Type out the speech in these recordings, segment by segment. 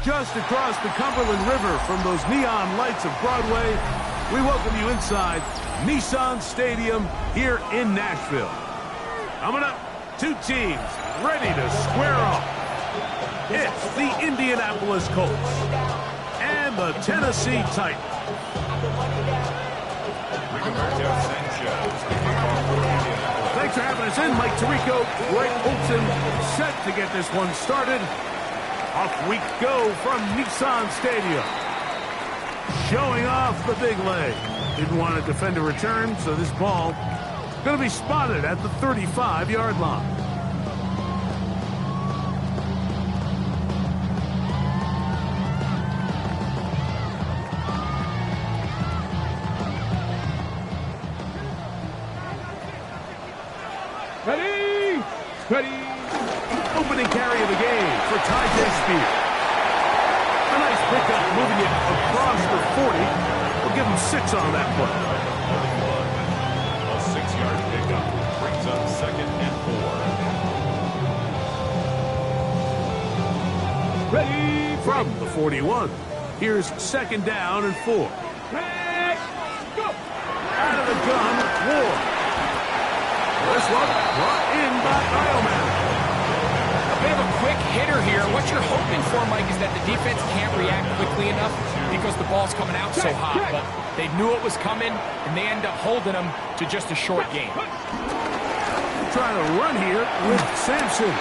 just across the Cumberland River from those neon lights of Broadway, we welcome you inside Nissan Stadium here in Nashville. Coming up, two teams ready to square off. It's the Indianapolis Colts and the Tennessee Titans. Thanks for having us in, Mike Tirico, Greg Olson, set to get this one started. Off we go from Nissan Stadium. Showing off the big leg. Didn't want to defend a return, so this ball going to be spotted at the 35-yard line. Ready? Ready? Opening carry of the game for Ty Spear. A nice pickup, moving it across the 40. We'll give him 6 on that play. A 6-yard pickup brings up 2nd and 4. Ready? From the 41. Here's 2nd down and 4. Ready? Go! Out of the gun, Ward. This one brought in by Bioman. A bit of a quick hitter here. What you're hoping for, Mike, is that the defense can't react quickly enough because the ball's coming out so hot. But they knew it was coming, and they end up holding them to just a short game. Trying to run here with Sampson.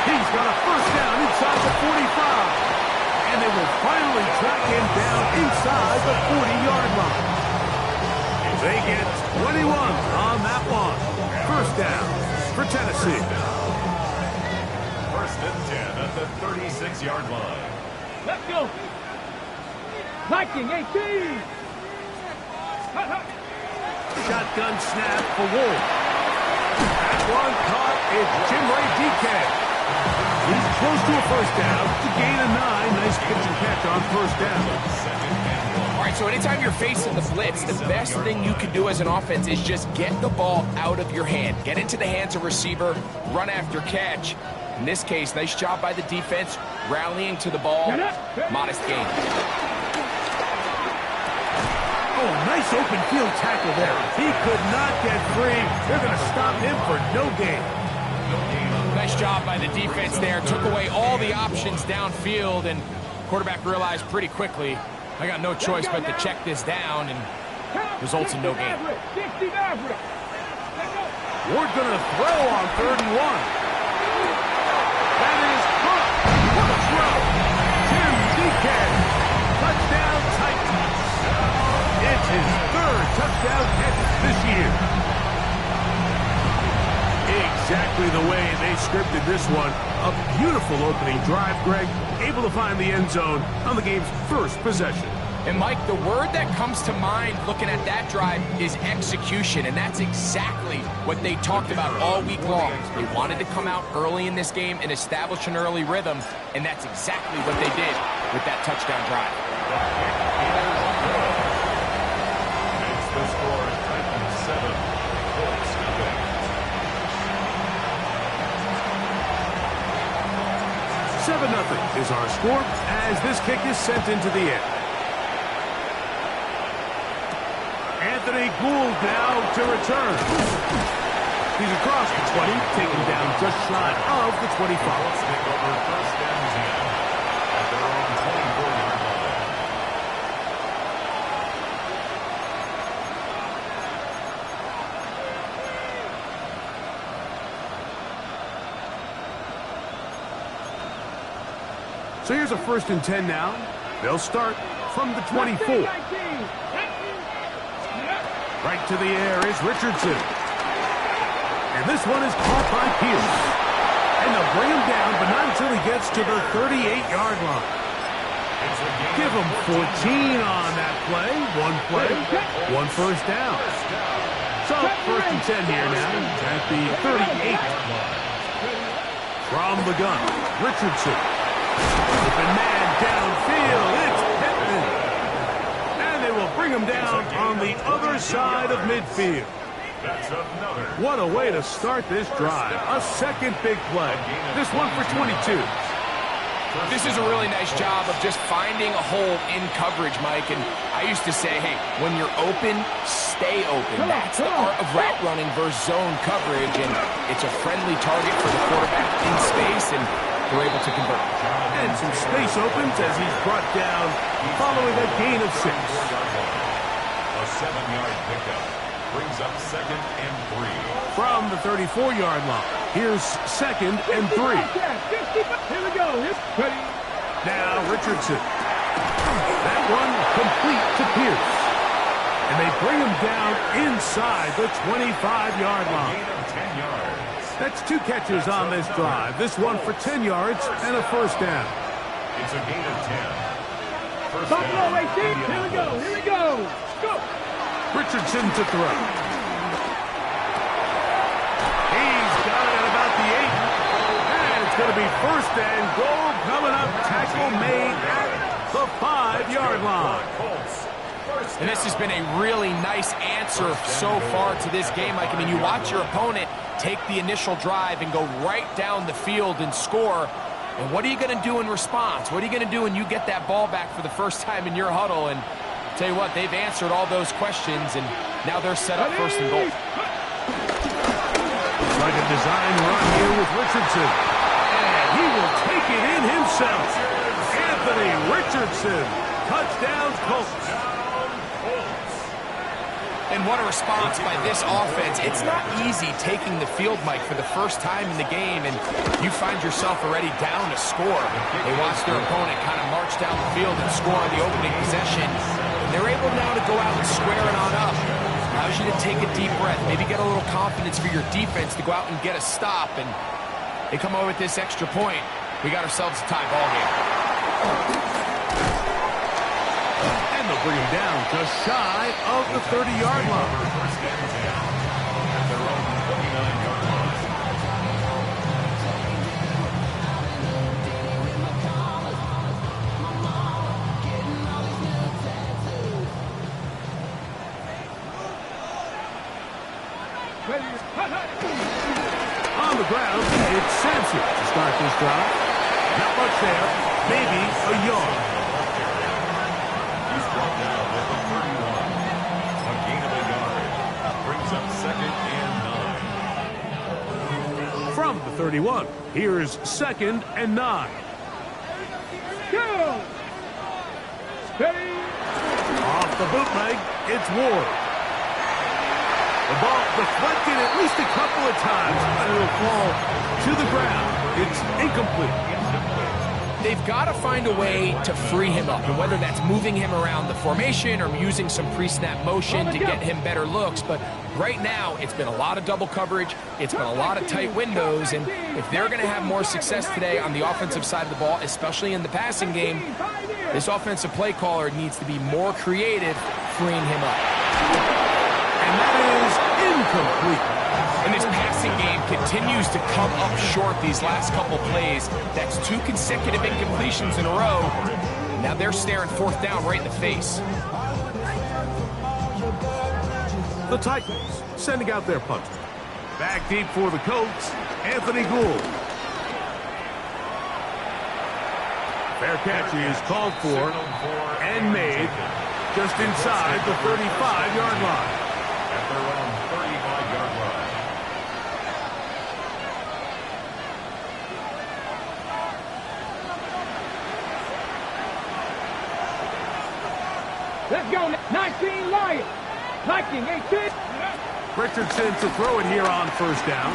He's got a first down inside the 45. And they will finally track him down inside the 40-yard line. They get 21 on that one. First down for Tennessee. 1st and 10 at the 36-yard line. Let's go! Liking 18! Shotgun snap for Wolf. That one caught. It's Jim Ray DK. He's close to a first down to gain a 9. Nice pitch and catch on first down. All right, so anytime you're facing the blitz, the best thing you can do as an offense is just get the ball out of your hand. Get into the hands of receiver, run after catch. In this case, nice job by the defense, rallying to the ball. Modest gain. Oh, nice open field tackle there. He could not get free. They're going to stop him for no gain. Nice job by the defense there. Took away all the options downfield, and quarterback realized pretty quickly, I got no choice but to check this down, and results in no gain. Ward going to throw on 3rd and 1. That is caught. What a throw. Jim DK. Touchdown Titans. It's his 3rd touchdown catch this year. Exactly the way they scripted this one. A beautiful opening drive, Greg. Able to find the end zone on the game's first possession. And Mike, the word that comes to mind looking at that drive is execution, and that's exactly what they talked about all week long. They wanted to come out early in this game and establish an early rhythm, and that's exactly what they did with that touchdown drive. It's the score, Titans 7, Colts nothing. 7-0 is our score as this kick is sent into the air. Anthony Gould now to return. He's across the 20, taken down just shy of the 25. Colts take over 1st and 10 at their own 24-yard line. So here's a 1st and 10 now. They'll start from the 24. Right to the air is Richardson. And this one is caught by Pierce. And they'll bring him down, but not until he gets to the 38-yard line. Give him 14 on that play. One play, one first down. So 1st and 10 here now at the 38. From the gun, Richardson. Open man downfield. It's Pittman. And they will bring him down on the other side of midfield. What a way to start this drive. A second big play. This one for 22. This is a really nice job of just finding a hole in coverage, Mike. And I used to say, hey, when you're open, stay open. That's the art of route running versus zone coverage. And it's a friendly target for the quarterback in space, and they're able to convert. And some space opens as he's brought down following a gain of 6. A 7-yard pickup brings up 2nd and 3. From the 34-yard line, here's 2nd and 3. Here we go. Ready. Now Richardson. That one complete to Pierce. And they bring him down inside the 25-yard line. Gain of 10 yards. That's 2 catches on this drive. This one for 10 yards and a first down. It's a gain of 10. First Buffalo down. 18. Here we go. Here we go. Go. Richardson to throw. He's got it at about the 8. And it's going to be first and goal coming up. Tackle made at the 5-yard line. And this has been a really nice answer so far to this game, Mike. I mean, you watch your opponent take the initial drive and go right down the field and score. And what are you going to do in response? What are you going to do when you get that ball back for the first time in your huddle? And I'll tell you what, they've answered all those questions, and now they're set up first and goal. Like a design run here with Richardson. And he will take it in himself. Anthony Richardson. Touchdown Colts. And what a response by this offense. It's not easy taking the field, Mike, for the first time in the game, and you find yourself already down to score. They watch their opponent kind of march down the field and score on the opening possession. And they're able now to go out and square it on up. Allows you to take a deep breath, maybe get a little confidence for your defense to go out and get a stop. And they come over with this extra point. We got ourselves a tie ball game. And they'll bring him down just shy of the 30-yard line. First and 10 at their own 29-yard line. On the ground, it's Sampson to start this drive. Not much there, maybe a yard. He's brought down with the 31. A gain of a yard. Brings up 2nd and 9. From the 31, here's 2nd and 9. Go. Ready. Off the bootleg, it's Ward. The ball deflected at least a couple of times, but it'll fall to the ground. It's incomplete. They've got to find a way to free him up, and whether that's moving him around the formation or using some pre-snap motion to get him better looks. But right now, it's been a lot of double coverage. It's been a lot of tight windows, and if they're going to have more success today on the offensive side of the ball, especially in the passing game, this offensive play caller needs to be more creative freeing him up. And that is incomplete. And this passing game continues to come up short these last couple plays. That's 2 consecutive incompletions in a row. Now they're staring 4th down right in the face. The Titans sending out their punter. Back deep for the Colts, Anthony Gould. Fair catch is called for and made just inside the 35-yard line. At their own 35-yard line. Let's go. 19 Lions. Liking 18. Richardson to throw it here on first down.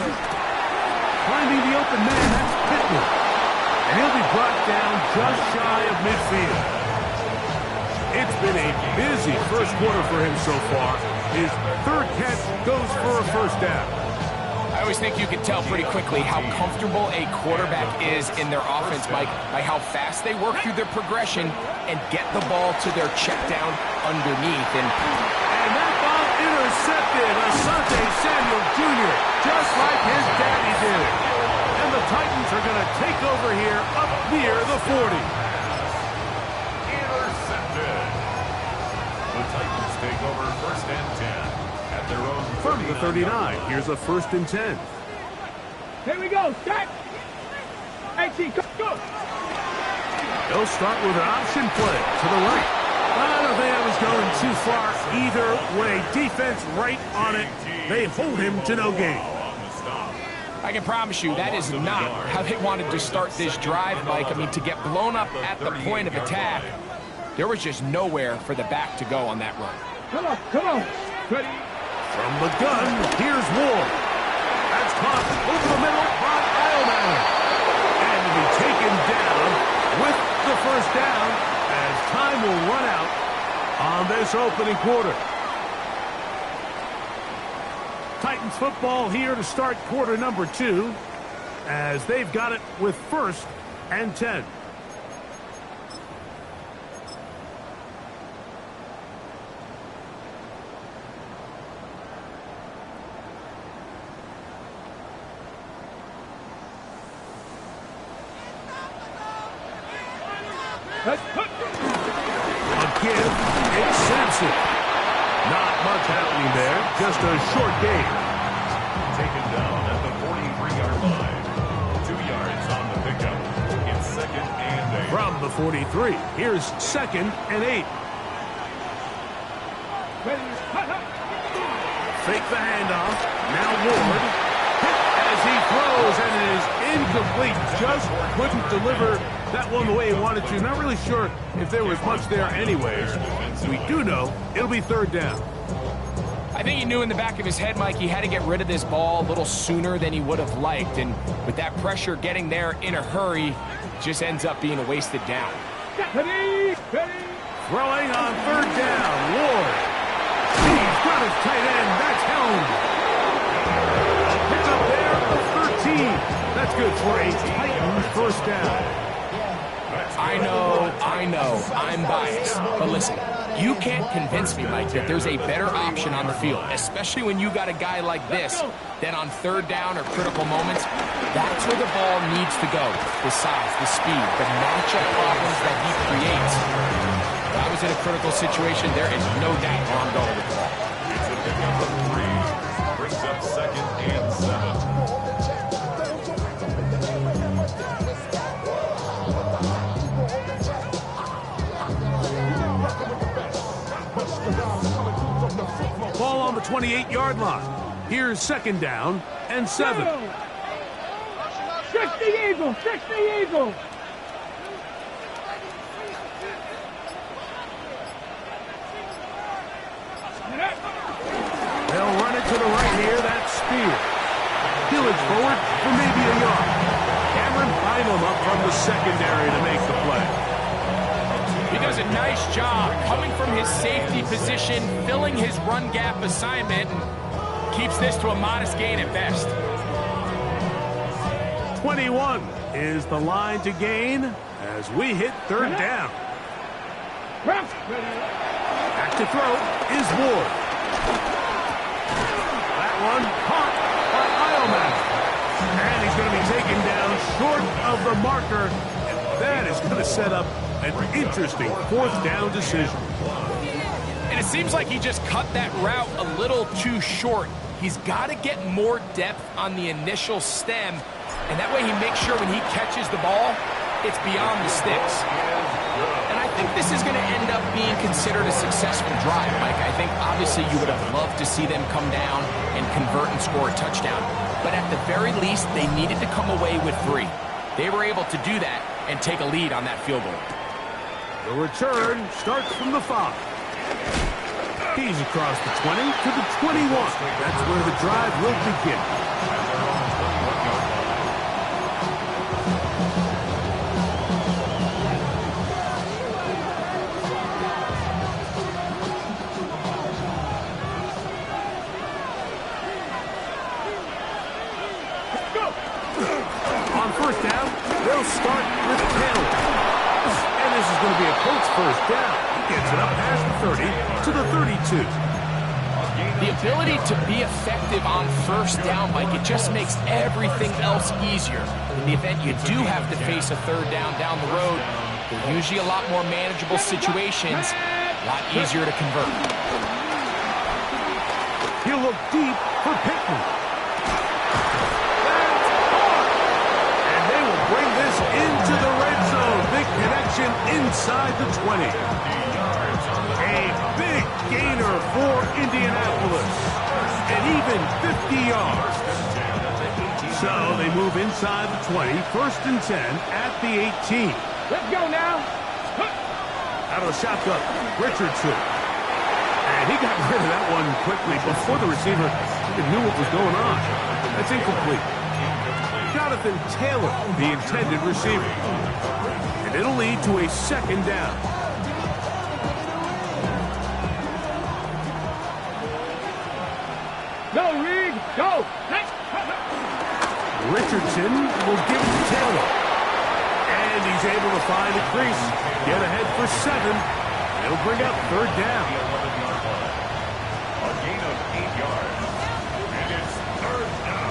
Finding the open man, that's Pittman. And he'll be brought down just shy of midfield. It's been a busy first quarter for him so far. His 3rd catch goes for a first down. I always think you can tell pretty quickly how comfortable a quarterback is in their offense, Mike, by how fast they work through their progression and get the ball to their check down underneath. And that ball intercepted. Asante Samuel Jr., just like his daddy did. And the Titans are going to take over here up near the 40. Intercepted. The Titans take over first and 10 at their own From the 39, here's a 1st and 10. Here we go. Set. 18. Go. They'll start with an option play to the right. I don't think that was going too far either way. Defense right on it. They hold him to no gain. I can promise you that is not how they wanted to start this drive, Mike. I mean, to get blown up at the point of attack, there was just nowhere for the back to go on that run. Come on, come on. Ready? From the gun, here's Ward. That's caught over the middle by Eilman. And to be taken down with the first down as time will run out on this opening quarter. Titans football here to start quarter number 2 as they've got it with 1st and 10. Again, it's Sampson. Not much happening there. Just a short gain. Taken down at the 43-yard line. 2 yards on the pickup. It's 2nd and 8. From the 43, here's 2nd and 8. Fake the handoff. Now Ward. Hit as he throws, and it is incomplete. Just couldn't deliver that one the way he wanted to. Not really sure if there was much there anyways. We do know it'll be 3rd down. I think he knew in the back of his head, Mike, he had to get rid of this ball a little sooner than he would have liked. And with that pressure getting there in a hurry, just ends up being a wasted down. Ready? Throwing on 3rd down. Ward. He's got his tight end. That's Helm. Pick up there of 13. That's good for a Titans first down. I know, I'm biased. But listen, you can't convince me, Mike, that there's a better option on the field, especially when you got a guy like this, that on 3rd down or critical moments, that's where the ball needs to go. The size, the speed, the matchup problems that he creates. If I was in a critical situation, there is no doubt where I'm going with the ball. It's a pickup of 3. Brings up 2nd and 7. Ball on the 28-yard line. Here's 2nd down and 7. 60 Eagles! 60 Eagles! They'll run it to the right here. That's Spear. Pillage forward for maybe a yard. Cameron Bynum up from the secondary to make the play. He does a nice job coming from his safety position, filling his run gap assignment, and keeps this to a modest gain at best. 21 is the line to gain as we hit 3rd down. Back to throw is Ward. That one caught by Eilman. And he's going to be taken down short of the marker. And that is going to set up an interesting 4th down decision. And it seems like he just cut that route a little too short. He's got to get more depth on the initial stem, and that way he makes sure when he catches the ball, it's beyond the sticks. And I think this is going to end up being considered a successful drive, Mike. I think obviously you would have loved to see them come down and convert and score a touchdown. But at the very least, they needed to come away with 3. They were able to do that and take a lead on that field goal. The return starts from the 5. He's across the 20 to the 21. That's where the drive will begin. On 1st down, they'll start with a penalty. And this is going to be a Colts first down. He gets it up past the 30 to the 32. The ability to be effective on 1st down, Mike, it just makes everything else easier. In the event you do have to face a 3rd down the road, they're usually a lot more manageable situations, a lot easier to convert. He'll look deep for Pittman. And they will bring this into the red zone. Big connection inside the 20. A big gainer for Indianapolis. And even 50 yards. So they move inside the 20, 1st and 10 at the 18. Let's go now. Out of the shotgun, Richardson. And he got rid of that one quickly before the receiver even knew what was going on. That's incomplete. Jonathan Taylor, the intended receiver. And it'll lead to a 2nd down. Go, Reed. Go. Richardson will give it to Taylor. And he's able to find a crease. Get ahead for 7. It'll bring up 3rd down. A gain of 8 yards. And it's 3rd down.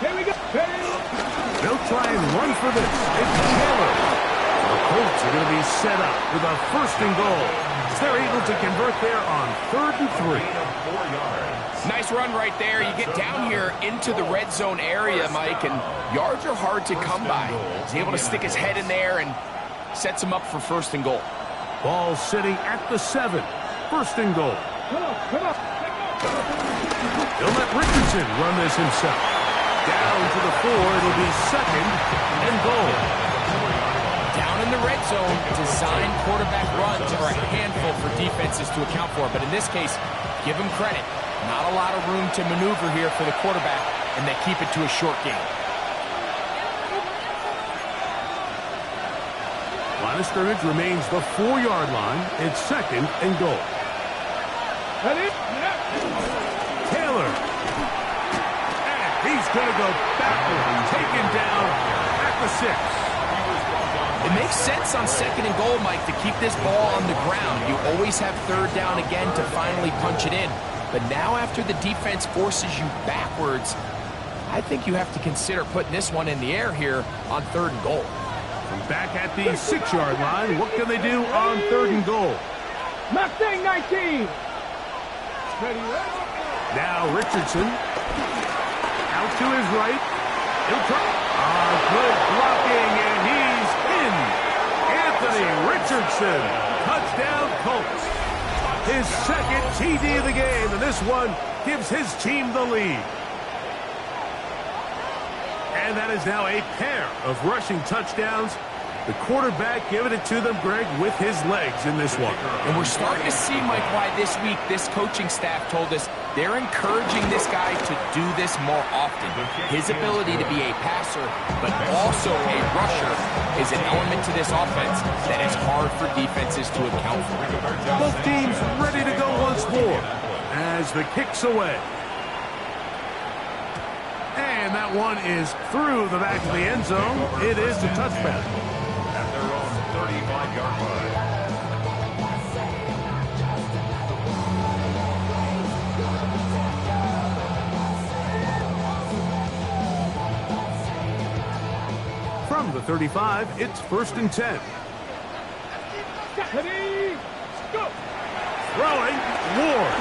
Here we go. They'll try and run for this. It's Taylor. The Colts are going to be set up with a 1st and goal. They're able to convert there on 3rd and 3. Gain of 4 yards. Nice run right there. You get down here into the red zone area, Mike, and yards are hard to come by. He's able to stick his head in there and sets him up for 1st and goal. Ball sitting at the 7. 1st and goal. Come on, come on. He'll let Richardson run this himself. Down to the 4. It'll be 2nd and goal. Down in the red zone, design quarterback runs are a handful for defenses to account for. But in this case, give him credit. Not a lot of room to maneuver here for the quarterback, and they keep it to a short game. Line of scrimmage remains the 4-yard line. It's 2nd and goal. Taylor. And he's going to go backward. Taken down at the 6. It makes sense on 2nd and goal, Mike, to keep this ball on the ground. You always have 3rd down again to finally punch it in. But now after the defense forces you backwards, I think you have to consider putting this one in the air here on 3rd and goal. From back at the 6-yard line, what can they do on 3rd and goal? Mustang 19. Now Richardson. Out to his right. He'll try. Good blocking, and he's in. Anthony Richardson. Touchdown Colts. His 2nd TD of the game, and this one gives his team the lead. And that is now a pair of rushing touchdowns. The quarterback giving it to them, Greg, with his legs in this one. And we're starting to see, Mike, why this week this coaching staff told us they're encouraging this guy to do this more often. His ability to be a passer, but also a rusher, is an element to this offense that is hard for defenses to account for. Both teams ready to go once more as the kick's away. And that one is through the back of the end zone. It is a touchback. At their own 35-yard line. From the 35, it's 1st and 10. Ready, go. Throwing, Ward.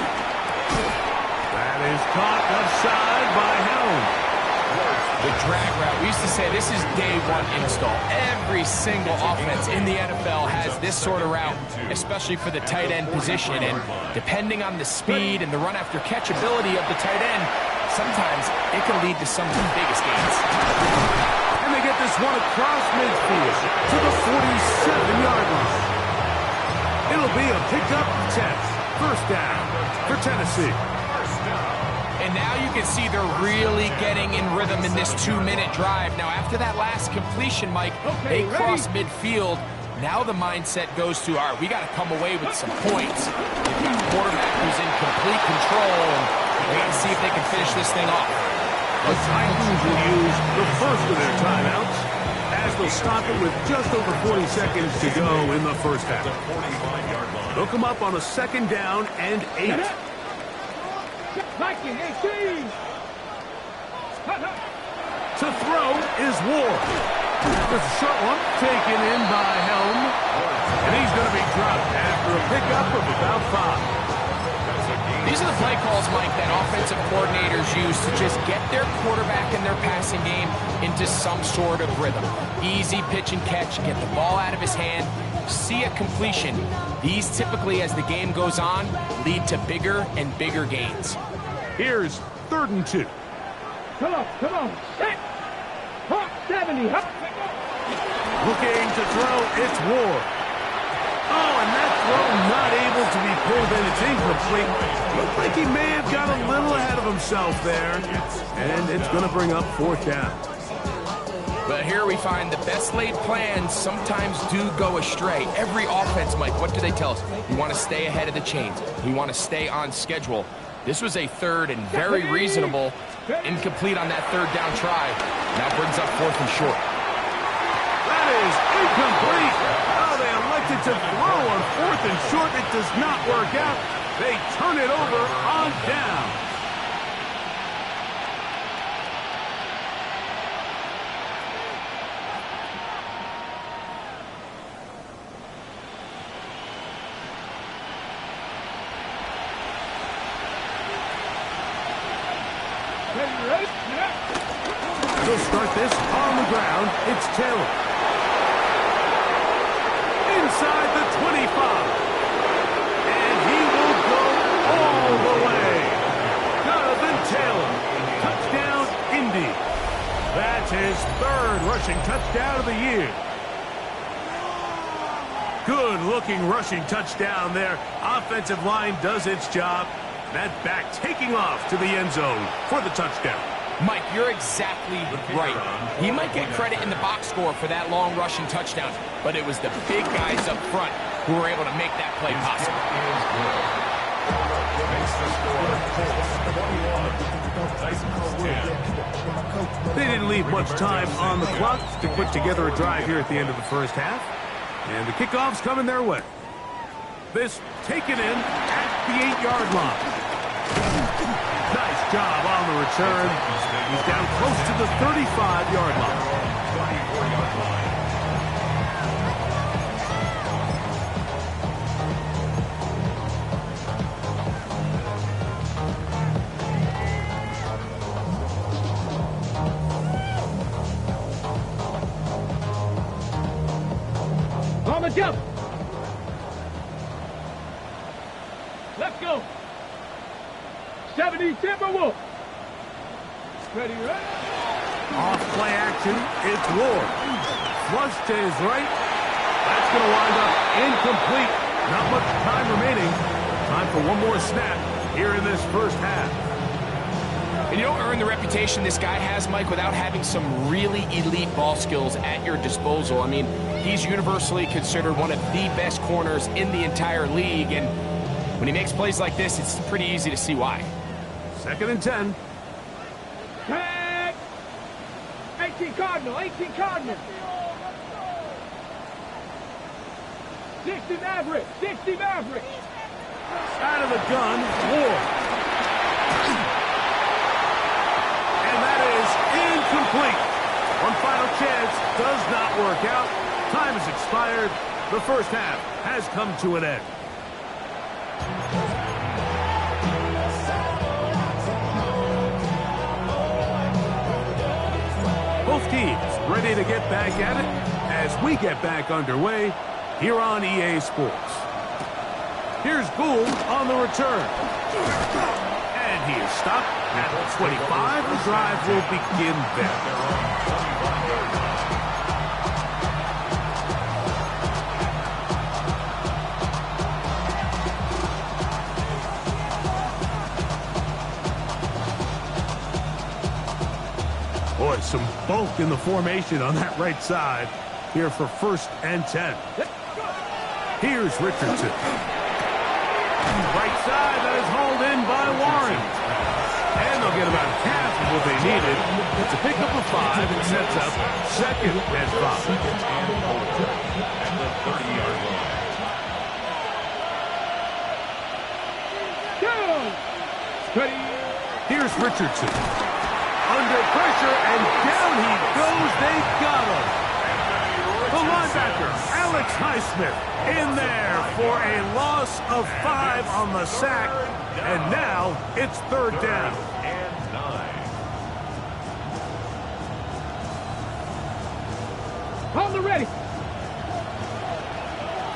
That is caught offside by Helm. The drag route, we used to say this is day 1 install. Every single offense in the NFL has this sort of route, especially for the tight end position. And depending on the speed and the run after catch ability of the tight end, sometimes it can lead to some of the biggest gains. And they get this one across midfield to the 47-yard line. It'll be a pickup 10. 1st down for Tennessee. And now you can see they're really getting in rhythm in this 2-minute drive. Now, after that last completion, Mike, they cross midfield. Now the mindset goes to, all right, we got to come away with some points. They've got a quarterback who's in complete control, and we got to see if they can finish this thing off. The Titans will use the first of their timeouts as they'll stop it with just over 40 seconds to go in the first half. They'll come up on a 2nd down and 8. Viking 18. To throw is Ward. There's a short one taken in by Helm. And he's going to be dropped after a pickup of about 5. These are the play calls, Mike, that offensive coordinators use to just get their quarterback and their passing game into some sort of rhythm. Easy pitch and catch, get the ball out of his hand, see a completion. These typically, as the game goes on, lead to bigger and bigger gains. Here's 3rd and 2. Come on, set. Hot 70, hot. Looking to throw, it's Ward. Oh, and that throw not able to be pulled in. It's incomplete. Looked like he may have got a little ahead of himself there. And it's going to bring up 4th down. But here we find the best laid plans sometimes do go astray. Every offense, Mike, what do they tell us? We want to stay ahead of the chains. We want to stay on schedule. This was a 3rd and very reasonable. Incomplete on that 3rd down try. Now brings up 4th and short. That is incomplete. Oh, they elected to throw on 4th and short. It does not work out. They turn it over on down. They'll start this on the ground. It's Taylor. Inside the 25. And he will go all the way. Jonathan Taylor. Touchdown, Indy. That's his 3rd rushing touchdown of the year. Good-looking rushing touchdown there. Offensive line does its job. That back taking off to the end zone for the touchdown. Mike, you're exactly right. He might get credit in the box score for that long rushing touchdown, but it was the big guys up front who were able to make that play possible. They didn't leave much time on the clock to put together a drive here at the end of the 1st half. And the kickoff's coming their way. This taken in at the 8-yard line. Nice job on the return. He's down close to the 35-yard line. 34-yard line. On the jump. Let's go. 70 Timberwolves. Ready, ready. Off play action, it's Ward. Flush to his right. That's going to wind up incomplete. Not much time remaining. Time for one more snap here in this 1st half. And you don't earn the reputation this guy has, Mike, without having some really elite ball skills at your disposal. I mean, he's universally considered one of the best corners in the entire league, and when he makes plays like this, it's pretty easy to see why. 2nd and 10. Tag. 18 Cardinal, 18 Cardinal. 60 Maverick, 60 Maverick. Out of the gun, Ward. And that is incomplete. One final chance does not work out. Time has expired. The 1st half has come to an end. Both teams ready to get back at it as we get back underway here on EA Sports. Here's Gould on the return. And he is stopped at the 25. The drive will begin there. Boy, some bulk in the formation on that right side here for 1st and 10. Here's Richardson. Right side, that is hauled in by Warren. And they'll get about half of what they needed to pick up a 5 and sets up 2nd and 5. At the 30-yard line. Here's Richardson. Under pressure, and down he goes. They got him. The linebacker, Alex Highsmith, in there for a loss of 5 on the sack. And now it's third down. And 9. Hold it ready.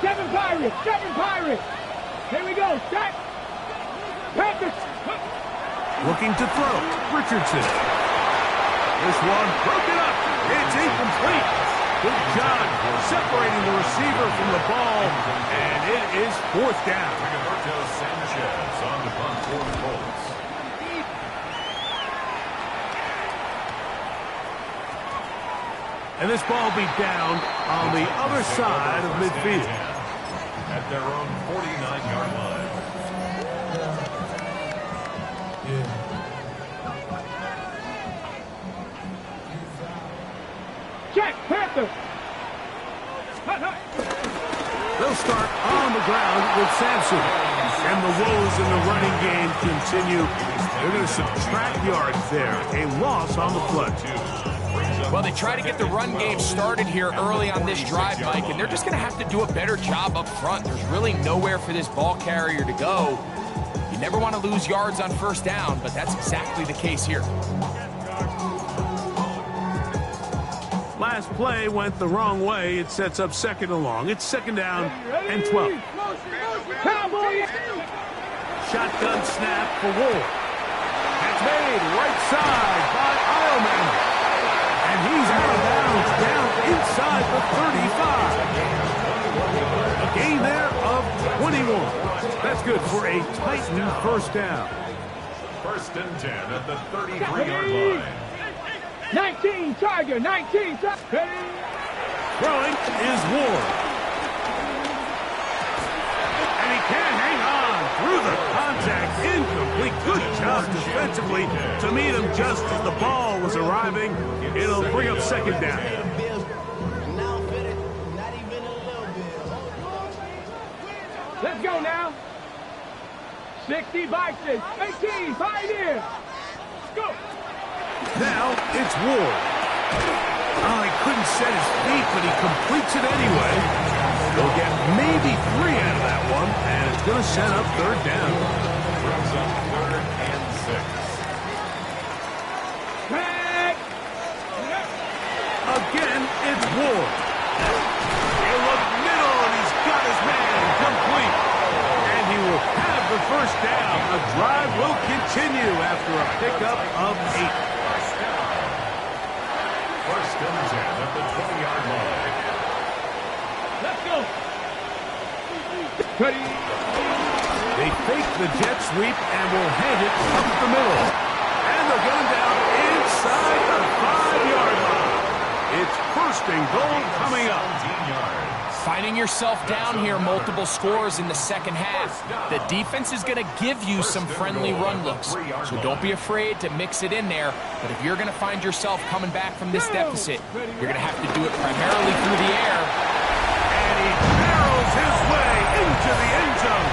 7 Pirates, 7 Pirates. Here we go, set. Panthers. Looking to throw, Richardson. This one broken up. It's incomplete. Good job separating the receiver from the ball, and it is fourth down. Roberto Sanchez on the punt for the Colts. And this ball will be down on the other side of midfield. At their own 49-yard line. Check, Panthers. They'll start on the ground with Sampson. And the woes in the running game continue. They're going to subtract yards there. A loss on the play. Well, they try to get the run game started here early on this drive, Mike, and they're just going to have to do a better job up front. There's really nowhere for this ball carrier to go. You never want to lose yards on first down, but that's exactly the case here. Last play went the wrong way. It sets up second and long. It's second down and 12. Cowboys. Shotgun snap for Ward. That's made right side by Eilman. And he's out of bounds down inside the 35. A gain there of 21. That's good for a Titan first down. First and 10 at the 33-yard line. 19 Tiger, 19 Tiger. Throwing is Ward. And he can't hang on through the contact. Incomplete. Good job defensively to meet him just as the ball was arriving. It'll bring up second down. Let's go now. 60 Bison, 18 Pioneer. Go. Now it's Ward. Oh, he couldn't set his feet, but he completes it anyway. He'll get maybe 3 out of that one, and it's going to set up third down. Brings up third and 6. Back. Again, it's Ward. He'll look middle, and he's got his man complete. And he will have the first down. The drive will continue after a pickup of 8. First and 10 at the 20-yard line. Let's go. Ready. They fake the jet sweep and will hand it up the middle. And they're going down inside the 5-yard line. It's first and goal coming up. 17 yards. Finding yourself down here, multiple scores in the second half. The defense is going to give you some friendly run looks, so don't be afraid to mix it in there. But if you're going to find yourself coming back from this deficit, you're going to have to do it primarily through the air. And he barrels his way into the end zone.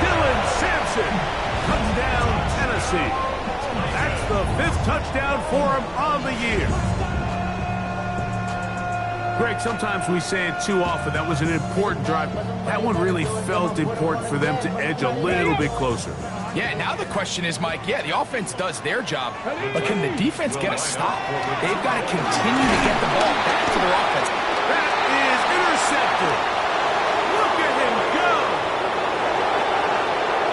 Dylan Sampson, touchdown Tennessee. That's the 5th touchdown for him on the year. Greg, sometimes we say it too often. That was an important drive. That one really felt important for them to edge a little bit closer. Yeah, now the question is, Mike, yeah, the offense does their job, but can the defense get a stop? They've got to continue to get the ball back to their offense. That is intercepted. Look at him go.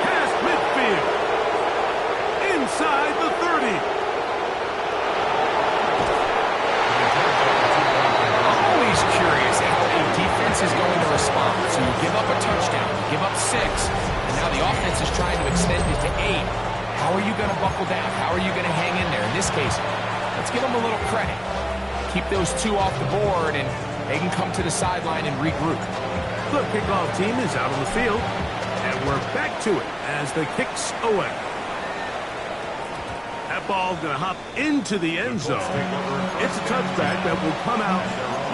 Past midfield. Inside the 30. Curious how a defense is going to respond. So you give up a touchdown, you give up 6, and now the offense is trying to extend it to 8. How are you going to buckle down? How are you going to hang in there? In this case, let's give them a little credit. Keep those 2 off the board, and they can come to the sideline and regroup. The kickoff team is out on the field, and we're back to it as the kicks away. That ball going to hop into the end zone. It's a touchback that will come out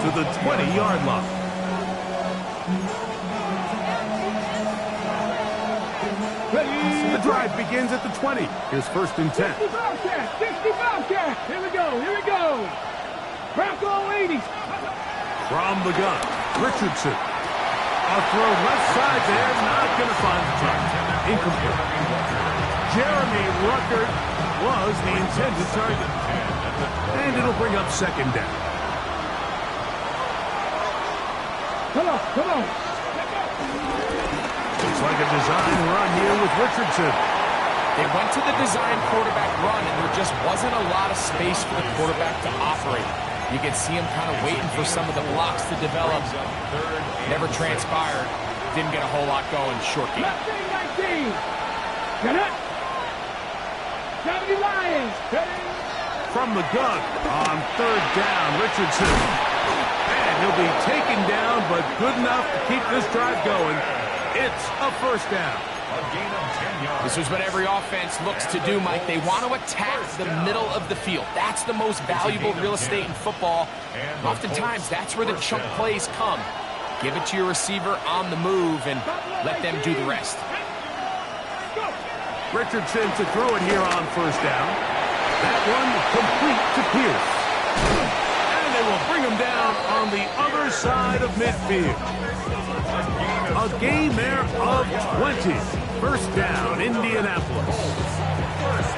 to the 20-yard line. The drive begins at the 20. Here's first and 10. 60 Bobcat, 60 Bobcat. Here we go, here we go. Bronco 80. From the gun, Richardson. A throw left side there, not going to find the target. Incomplete. Jeremy Ruckert was the intended target. And it'll bring up second down. Come on, come on. Looks like a design run here with Richardson. They went to the design quarterback run, and there just wasn't a lot of space for the quarterback to operate. You could see him kind of waiting for some of the blocks to develop. Never transpired. Didn't get a whole lot going. Short game. 19. Get it. 70 Lions. From the gun on third down, Richardson. And he'll be taken down, but good enough to keep this drive going. It's a first down. A gain of 10 yards. This is what every offense looks to do, Mike. They want to attack the middle of the field. That's the most valuable real estate in football. Oftentimes, that's where the chunk plays come. Give it to your receiver on the move and let them do the rest. Richardson to throw it here on first down. That one complete to Pierce. And they will bring him down on the other side of midfield. A gain there of 20. First down, Indianapolis.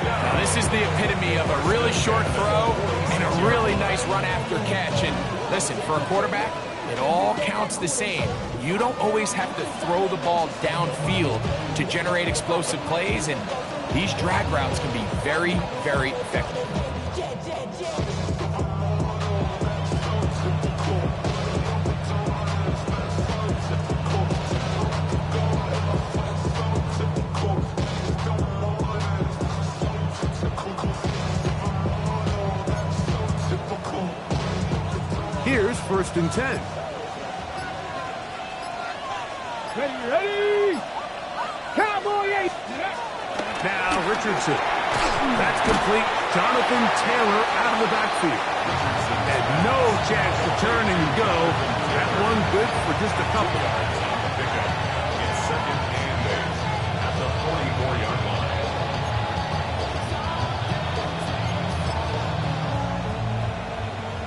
Now, this is the epitome of a really short throw and a really nice run after catch. And listen, for a quarterback, it all counts the same. You don't always have to throw the ball downfield to generate explosive plays, and these drag routes can be very, very effective. Here's first and 10. Ready. Cowboy 8. Now Richardson. That's complete. Jonathan Taylor out of the backfield. And no chance to turn and go. That one good for just a couple. Pickup. It's second and 8 at the 44-yard line.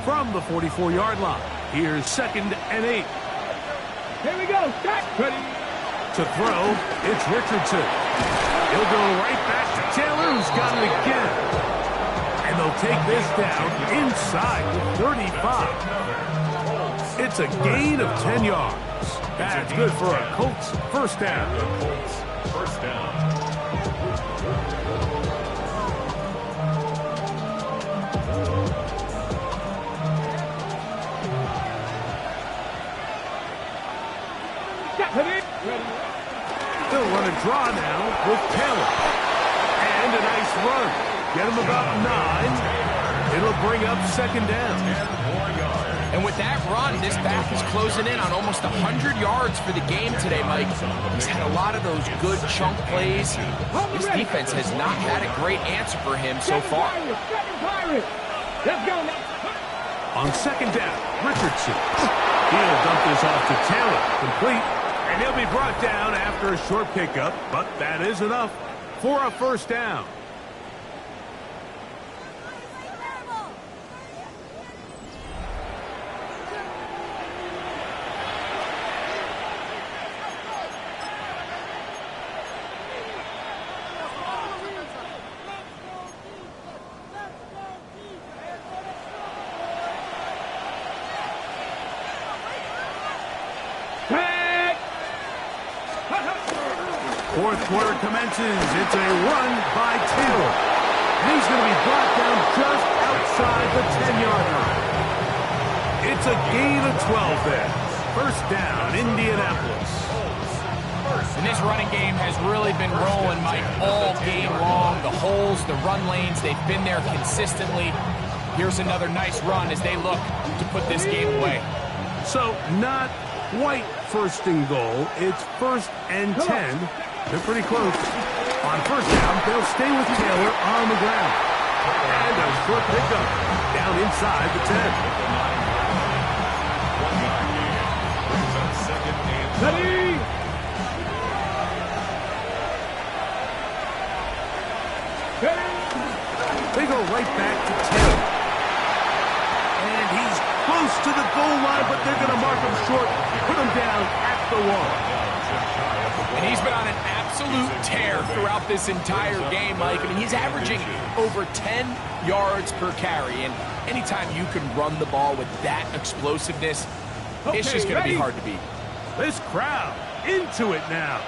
From the 44-yard line, here's second and 8. Here we go. Start. Ready. To throw, it's Richardson. He'll go right back to Taylor, who's got it again. And they'll take this down inside the 35. It's a gain of 10 yards. That's good for a Colts first down. Colts first down. They'll run a draw now with Taylor. And a nice run. Get him about 9. It'll bring up second down. And with that run, this back is closing in on almost 100 yards for the game today, Mike. He's had a lot of those good chunk plays. This defense has not had a great answer for him so far. Let's go. On second down, Richardson. He'll dump this off to Taylor. Complete. And he'll be brought down after a short pickup, but that is enough for a first down. Fourth quarter commences. It's a run by Taylor. And he's going to be brought down just outside the 10-yard line. It's a gain of 12 there. First down, Indianapolis. And this running game has really been rolling, Mike, all game long. The holes, the run lanes, they've been there consistently. Here's another nice run as they look to put this game away. So not quite first and goal. It's first and 10. They're pretty close. On first down, they'll stay with Taylor on the ground. And a short pickup down inside the 10. Ready. They go right back to Taylor. And he's close to the goal line, but they're going to mark him short, put him down at the one. And he's been on an absolute tear throughout this entire game, Mike. I mean, he's averaging over 10 yards per carry, and anytime you can run the ball with that explosiveness, it's just going to be hard to beat. This crowd into it now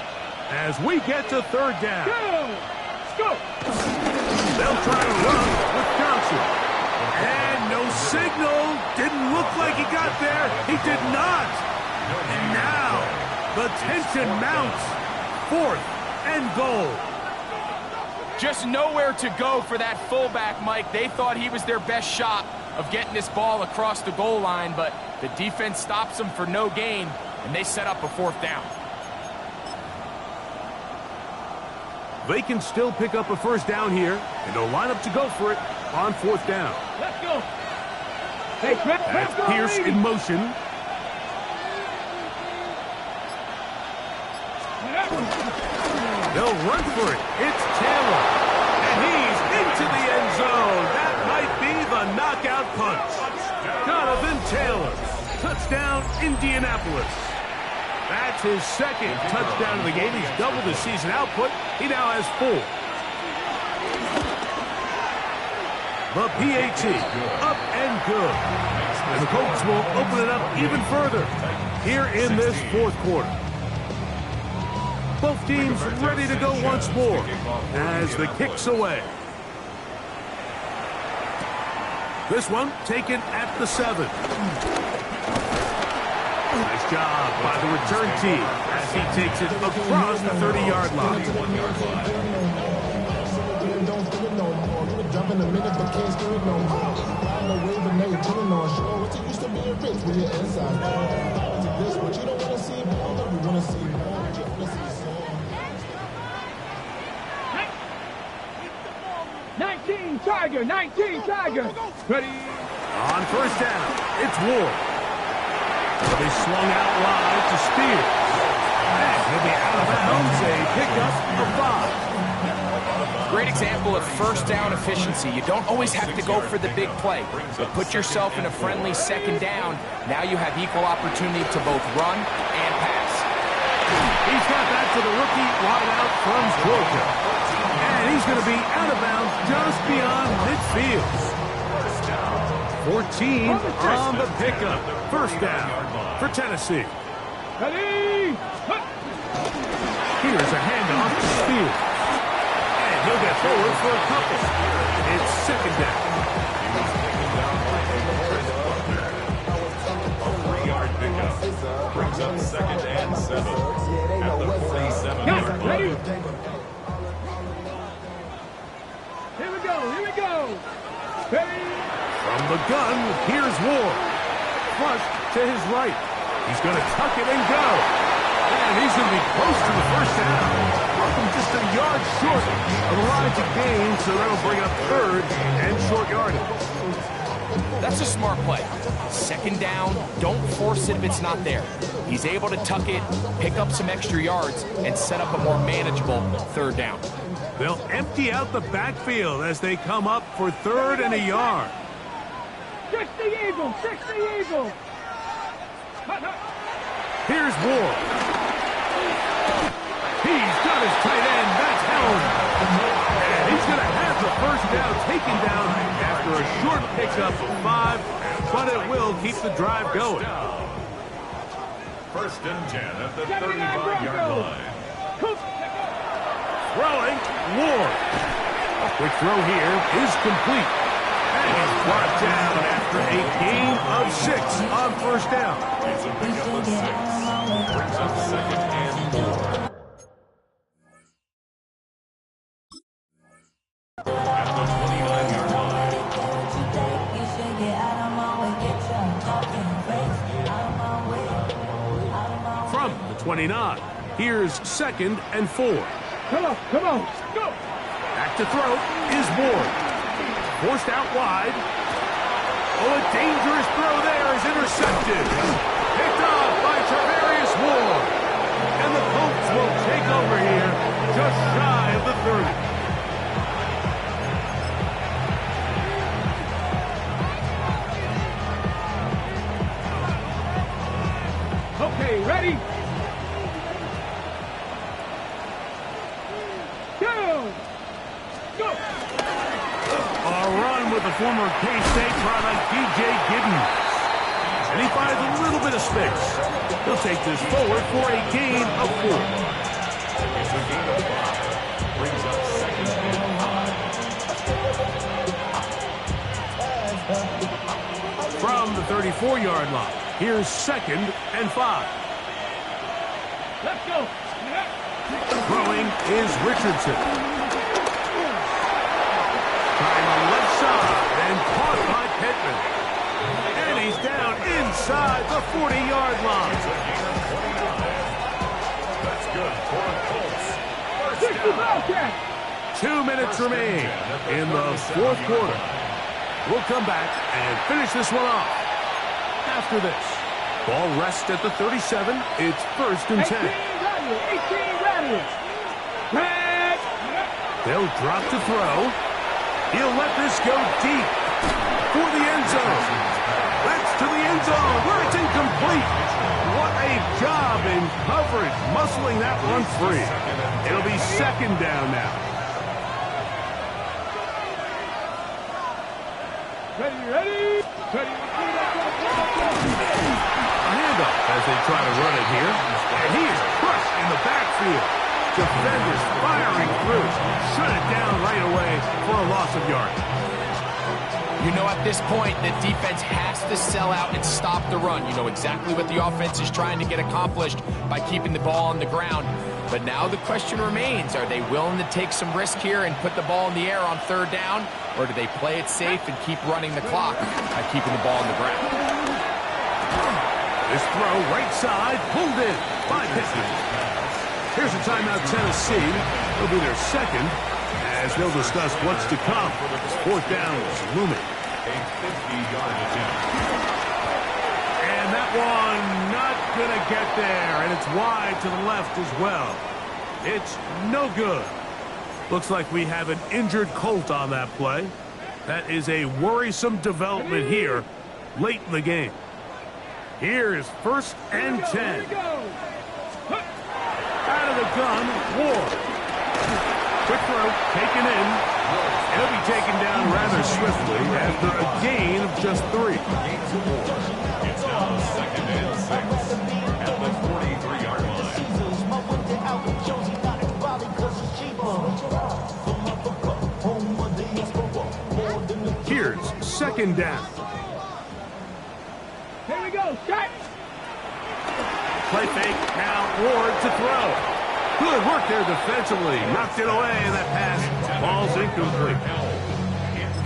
as we get to third down. Go! They'll try to run with Johnson. And no signal. Didn't look like he got there. He did not. And now the tension mounts. 4th and goal. Just nowhere to go for that fullback, Mike. They thought he was their best shot of getting this ball across the goal line, but the defense stops them for no gain, and they set up a 4th down. They can still pick up a 1st down here, and they'll line up to go for it on 4th down. Let's go! Hey, That's Pierce in motion. They'll run for it. It's Taylor. And he's into the end zone. That might be the knockout punch. Jonathan Taylor. Touchdown, Indianapolis. That's his 2nd touchdown of the game. He's doubled his season output. He now has 4. The PAT, up and good. And the Colts will open it up even further here in this 4th quarter. Both teams ready to go once more as the kick's away. This one taken at the 7. Nice job by the return team as he takes it across the 30-yard line. Tiger, 19 Tiger. Ready? On 1st down, it's Ward. He'll be swung out wide to Spears. And he'll be out of bounds, a pickup of 5. Great example of 1st down efficiency. You don't always have to go for the big play, but put yourself in a friendly 2nd down. Now you have equal opportunity to both run and pass. He's got that to the rookie wideout from Georgia. And he's going to be out of bounds just beyond midfield. 14 on the pickup. 1st down for Tennessee. Ready? Here's a handoff to Spears. And he'll get forward for a couple. It's 2nd down. A 3-yard pickup brings up 2nd and 7 at the 47-yard line. Here we go. Ready? From the gun, here's Ward. Flush to his right. He's going to tuck it and go. And he's going to be close to the 1st down. Welcome just a yard short of the line to gain, so that'll bring up 3rd and short yardage. That's a smart play. 2nd down, don't force it if it's not there. He's able to tuck it, pick up some extra yards, and set up a more manageable 3rd down. They'll empty out the backfield as they come up for 3rd and a yard. 60 Eagles! Here's Ward. He's got his tight end. That's Helm. And he's going to have the 1st down taken down after a short pickup of 5, but it will keep the drive going. 1st and 10 at the 35-yard line. Throwing, Ward. A quick throw here is complete. And he's brought down after a gain of 6 on 1st down. It's a pickup of 6. Brings up 2nd and 4. At the 29-yard line. From the 29, here's 2nd and 4. Come on. Go. Back to throw is Ward. Forced out wide. Oh, a dangerous throw there is intercepted. Picked off by Tarvarius Ward. And the Colts will take over here just shy of the 30. down. Go. A run with the former K-State product, DJ Giddens. And he finds a little bit of space. He'll take this forward for a gain of 4. It's a gain of 5. Brings up second and 5. From the 34-yard line, here's second and 5. Let's go. Throwing is Richardson. Trying the left side and caught by Pittman. And he's down inside the 40-yard line. That's good for the Colts. First 60 down. Bobcats. 2 minutes remain in the fourth quarter. We'll come back and finish this one off after this. Ball rests at the 37. It's first and 10. 18 rattle. Back. They'll drop to throw. He'll let this go deep for the end zone. That's to the end zone where it's incomplete. What a job in coverage, muscling that one free. It'll be second down now. Ready. A handoff as they try to run it here. And he is crushed in the backfield. Defenders firing through. Shut it down right away for a loss of yards. You know, at this point, the defense has to sell out and stop the run. You know exactly what the offense is trying to get accomplished by keeping the ball on the ground. But now the question remains, are they willing to take some risk here and put the ball in the air on third down? Or do they play it safe and keep running the clock by keeping the ball on the ground? This throw right side, pulled in by Pittman. Here's a timeout, Tennessee. It'll be their second as they'll discuss what's to come. Fourth down is looming. A 50-yard attempt. And that one not going to get there, and it's wide to the left as well. It's no good. Looks like we have an injured Colt on that play. That is a worrisome development here late in the game. Here is first and 10. Out of the gun, Ward. Quick throw, taken in. He'll be taken down rather swiftly after a gain of just 3. It's now second and 6 at the 43-yard line. Here's second down. Here we go. Shot. Play fake, now Ward to throw. Good work there defensively. Knocked it away, and that pass falls incomplete.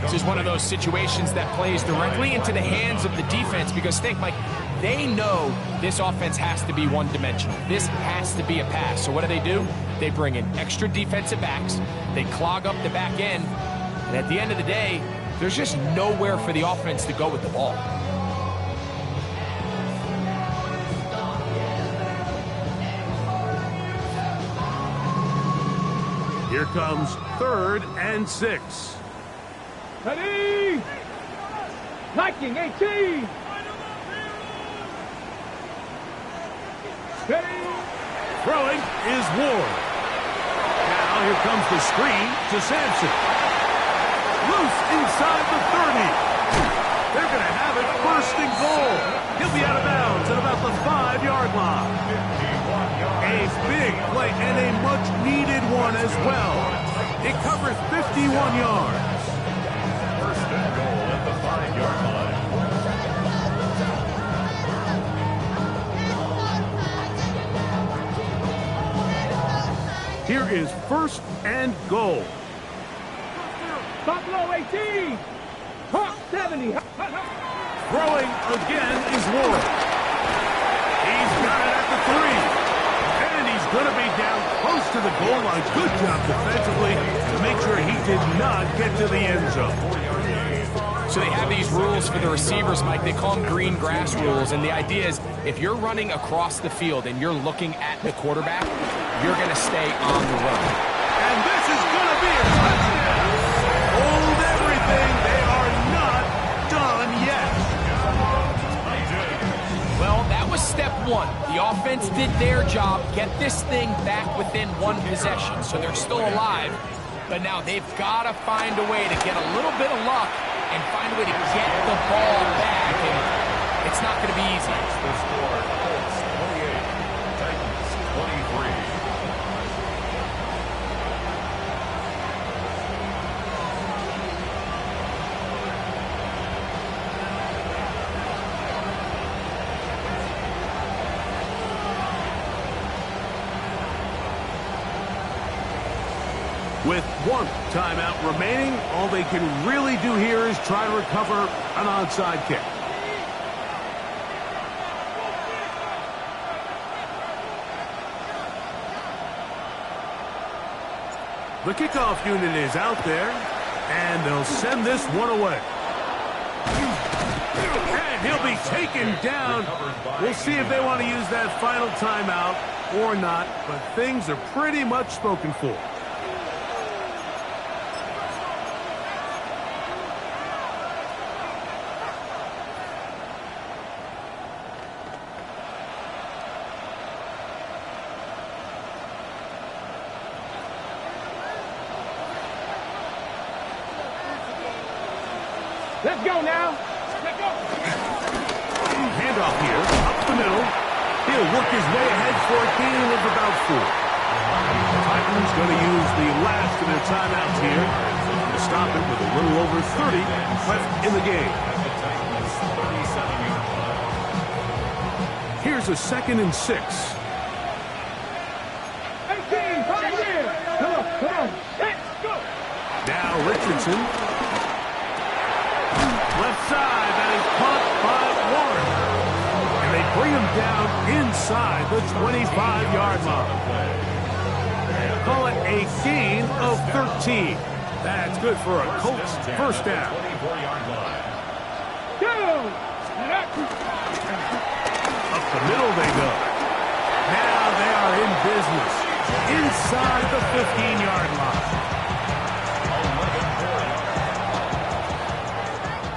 This is one of those situations that plays directly into the hands of the defense because think, Mike, they know this offense has to be one-dimensional. This has to be a pass. So what do? They bring in extra defensive backs. They clog up the back end. And at the end of the day, there's just nowhere for the offense to go with the ball. Here comes third and 6. Ready. Liking 18. Ready. Throwing is Ward. Now here comes the screen to Sampson. Loose inside the 30. They're going to have it first and goal. He'll be out of bounds at about the 5-yard line. A big play and a much-needed one as well. It covers 51 yards. First and goal at the 5-yard line. Here is first and goal. Buffalo 18. Hawk 70. Throwing again is Ward. He's got it at the 3. And he's going to be down close to the goal line. Good job defensively to make sure he did not get to the end zone. So they have these rules for the receivers, Mike. They call them green grass rules. And the idea is if you're running across the field and you're looking at the quarterback, you're going to stay on the run. And this is going to be a touchdown. Hold everything. They are not done yet. Well, that was step one. The offense did their job, get this thing back within one possession, so they're still alive. But now they've got to find a way to get a little bit of luck and find a way to get the ball back, and it's not going to be easy. The score, Colts 28, Titans 23. With one timeout remaining, all they can really do here is try to recover an onside kick. The kickoff unit is out there, and they'll send this one away. And he'll be taken down. We'll see if they want to use that final timeout or not, but things are pretty much spoken for. Let's go now. Let's go. Handoff here, up the middle. He'll work his way ahead for a gain of about 4. The Titans going to use the last of their timeouts here to stop it with a little over 30 left in the game. Here's a 2nd and 6. 18, right here. Come on. Let's go. Now Richardson. Left side, that is caught by Warren. And they bring him down inside the 25-yard line. Call it a gain of 13. That's good for a Colts first down. 24-yard line. Go. Up the middle they go. Now they are in business inside the 15-yard line.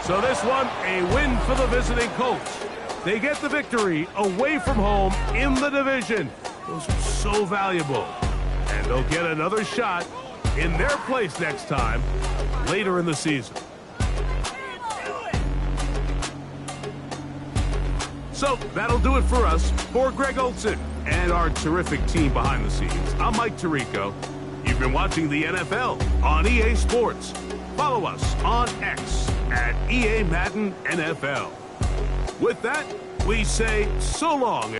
So this one, a win for the visiting Colts. They get the victory away from home in the division. Those are so valuable. And they'll get another shot in their place next time, later in the season. So that'll do it for us. For Greg Olson and our terrific team behind the scenes, I'm Mike Tirico. You've been watching the NFL on EA Sports. Follow us on X at EA Madden NFL. With that, we say so long.